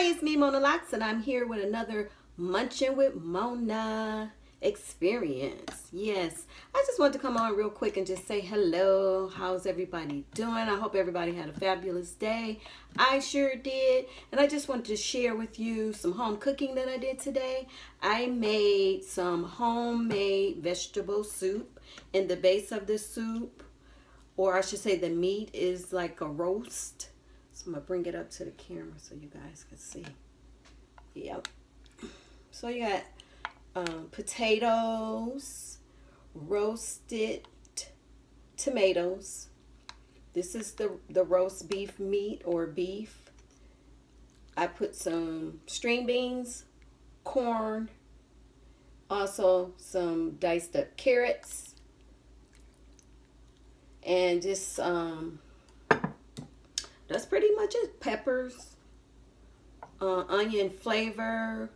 it's me, Mona Locks, and I'm here with another Munching with Mona experience. Yes, I just want to come on real quick and just say hello. How's everybody doing? I hope everybody had a fabulous day. I sure did. And I just wanted to share with you some home cooking that I did today. I made some homemade vegetable soup. In the base of the soup, or I should say the meat, is like a roast. So I'm going to bring it up to the camera so you guys can see. Yep. So you got potatoes, roasted tomatoes. This is the roast beef meat or beef. I put some string beans, corn, also some diced up carrots, and just that's pretty much it. Peppers, onion flavor,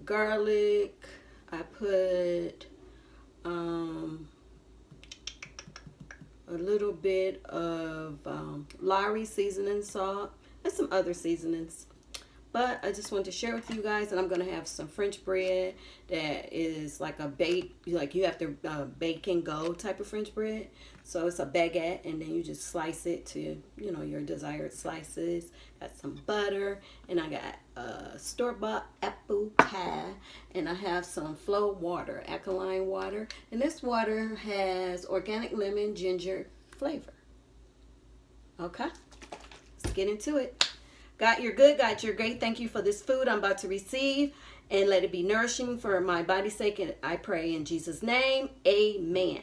garlic. I put a little bit of Lowry seasoning salt and some other seasonings. But I just wanted to share with you guys, and I'm going to have some French bread that is like a bake, like you have to bake and go type of French bread. So it's a baguette, and then you just slice it to, you know, your desired slices. Got some butter, and I got store-bought apple pie, and I have some Flow water, alkaline water. And this water has organic lemon, ginger flavor. Okay, let's get into it. God, you're good. God, you're great. Thank you for this food I'm about to receive, and let it be nourishing for my body's sake. And I pray in Jesus' name, amen.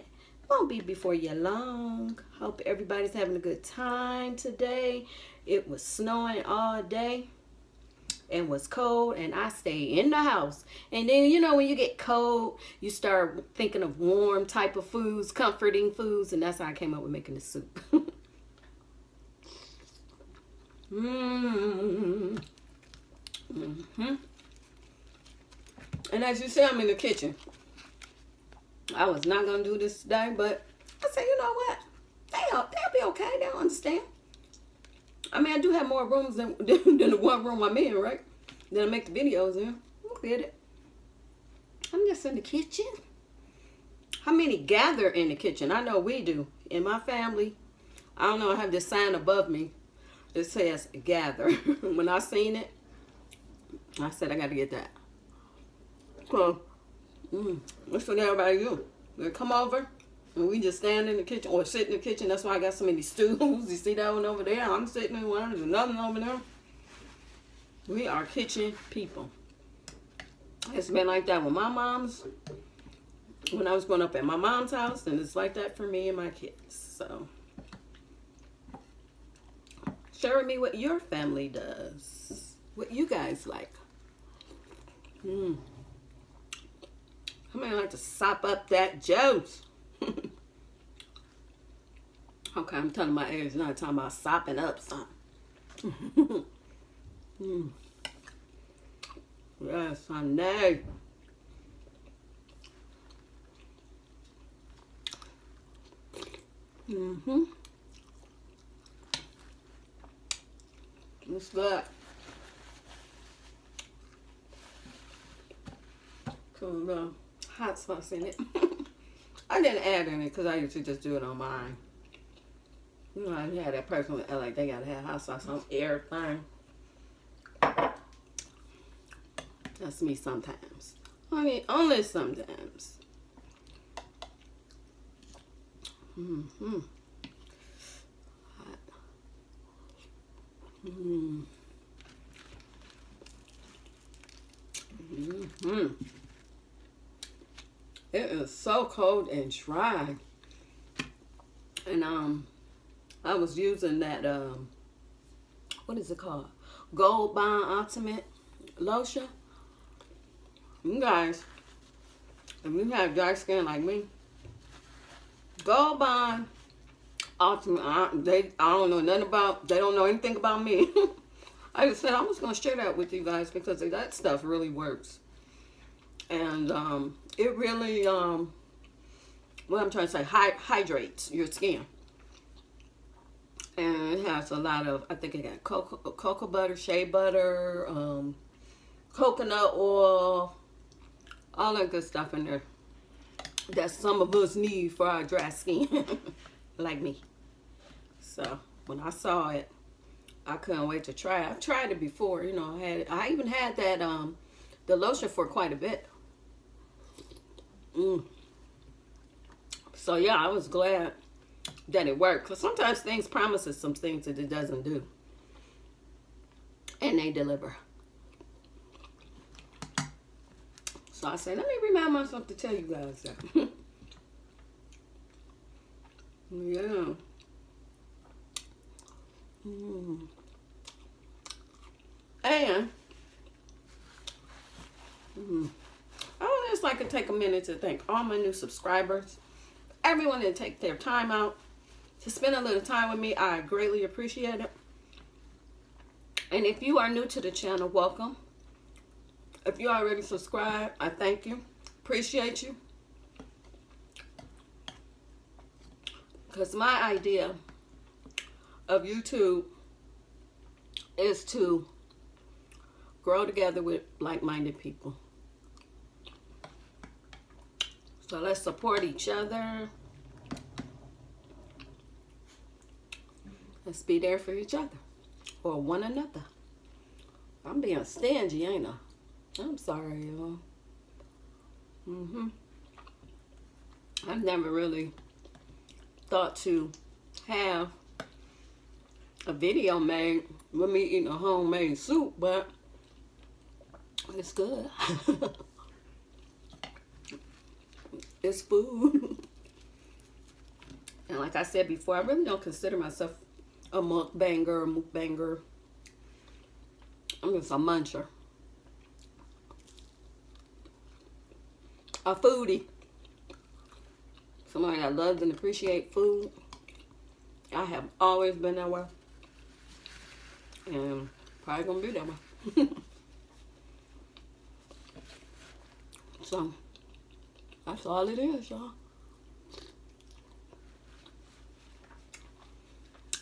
Won't be before you long. Hope everybody's having a good time today. It was snowing all day and was cold, and I stayed in the house. And then, you know, when you get cold, you start thinking of warm type of foods, comforting foods, and that's how I came up with making this soup. And as you see, I'm in the kitchen. I was not gonna do this today, but I said, you know what? They'll be okay. They'll understand. I mean, I do have more rooms than the one room I'm in, right? That I make the videos in. Look at it. I'm just in the kitchen. How many gather in the kitchen? I know we do. In my family, I don't know. I have this sign above me. It says gather. When I seen it, I said I got to get that. So, that's what everybody do. They come over, and we just stand in the kitchen or sit in the kitchen. That's why I got so many stools. You see that one over there? I'm sitting in one. There's another one over there. We are kitchen people. It's been like that with my mom's. When I was growing up at my mom's house, and it's like that for me and my kids. So, share with me what your family does. What you guys like. How many like to sop up that juice? Okay, I'm telling my age, not talking about sopping up something. Yes, I know. It's good. Some hot sauce in it. I didn't add any because I used to just do it on mine. You know, I had that person with like they gotta have hot sauce on everything. That's me sometimes. I mean, only sometimes. Hot. It is so cold and dry. And I was using that what is it called? Gold Bond Ultimate lotion. You guys, if you have dry skin like me, Gold Bond Ultimate, I don't know nothing about, they don't know anything about me. I just said I was going to share that with you guys because that stuff really works. And it really, what I'm trying to say, hydrates your skin. And it has a lot of, I think it got cocoa butter, shea butter, coconut oil, all that good stuff in there that some of us need for our dry skin, like me. So when I saw it, I couldn't wait to try it. I've tried it before, you know. I even had that the lotion for quite a bit. So yeah, I was glad that it worked, because sometimes things promises some things that it doesn't do, and they deliver. So I said, let me remind myself to tell you guys that. Yeah. And I would just like to take a minute to thank all my new subscribers, everyone that take their time out to spend a little time with me. I greatly appreciate it. And if you are new to the channel, welcome. If you already subscribed, I thank you. Appreciate you. Because my idea of YouTube is to grow together with like-minded people. So let's support each other. Let's be there for each other or one another. I'm being stingy, ain't I? I'm sorry, y'all. I've never really thought to have a video made with me eating a homemade soup, but it's good. It's food. And like I said before, I really don't consider myself a mukbanger. I'm just a muncher. A foodie. Somebody that loves and appreciates food. I have always been that way. And probably gonna be that way. So, that's all it is, y'all.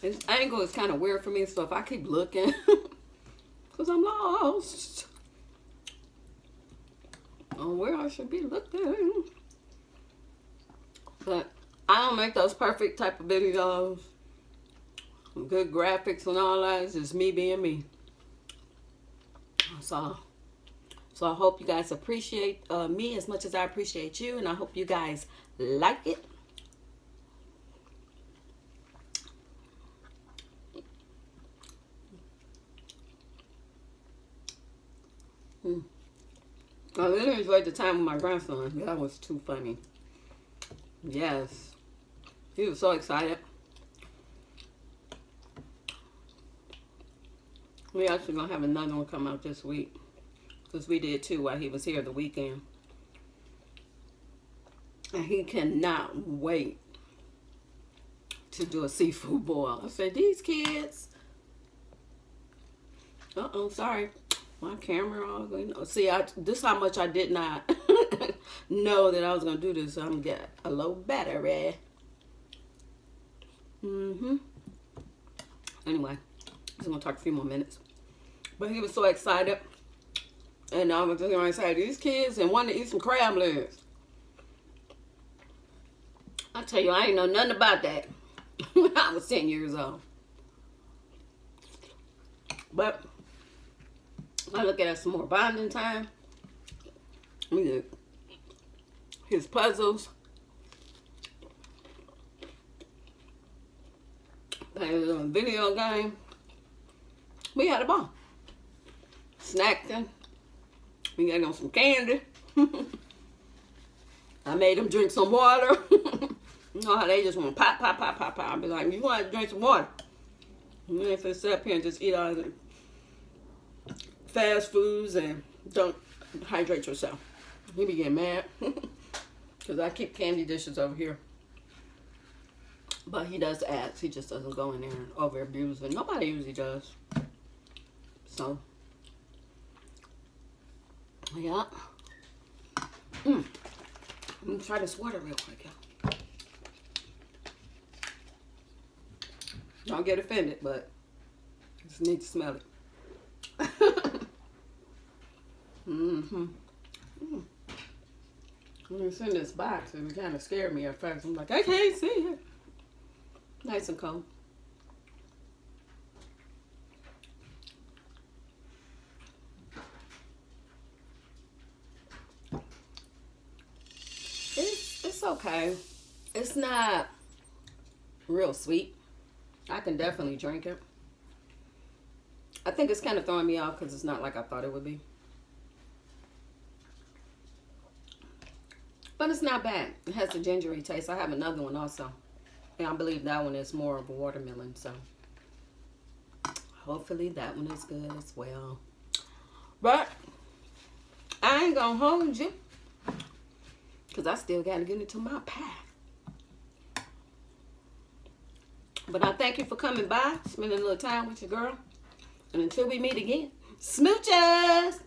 This angle is kind of weird for me, so if I keep looking, because I'm lost on where I should be looking. But I don't make those perfect type of videos, good graphics and all that. It's just me being me. So I hope you guys appreciate me as much as I appreciate you, and I hope you guys like it. I really enjoyed the time with my grandson. That was too funny. Yes. He was so excited. We actually gonna have another one come out this week, because we did too while he was here the weekend. And he cannot wait to do a seafood boil. I said, these kids. Sorry. My camera all going. See, this is how much I did not know that I was gonna do this. So I'm gonna get a low battery. Anyway, I'm gonna talk a few more minutes. But he was so excited, and I was just gonna say, these kids and wanted to eat some crab legs. I tell you, I ain't know nothing about that when I was 10 years old. But I look at it as some more bonding time. We did his puzzles. Played a video game. We had a ball. Snacked. We got him some candy. I made him drink some water. You know how they just want to pop. I'll be like, you want to drink some water? And if they sit up here and just eat all the fast foods and don't hydrate yourself. He be getting mad because I keep candy dishes over here. But he does ask. He just doesn't go in there and over abuse it. Nobody usually does. So, yeah. Let me try this water real quick, y'all. Don't get offended, but I just need to smell it. Mm-hmm. Mm. When it's in this box, it kind of scared me at first. I'm like, I can't see it. Nice and cold. It's okay. It's not real sweet. I can definitely drink it. I think it's kind of throwing me off because it's not like I thought it would be. But it's not bad. It has a gingery taste. I have another one also. And I believe that one is more of a watermelon. So hopefully that one is good as well. But I ain't going to hold you. Because I still got to get into my pie. But I thank you for coming by. Spending a little time with your girl. And until we meet again, smooches!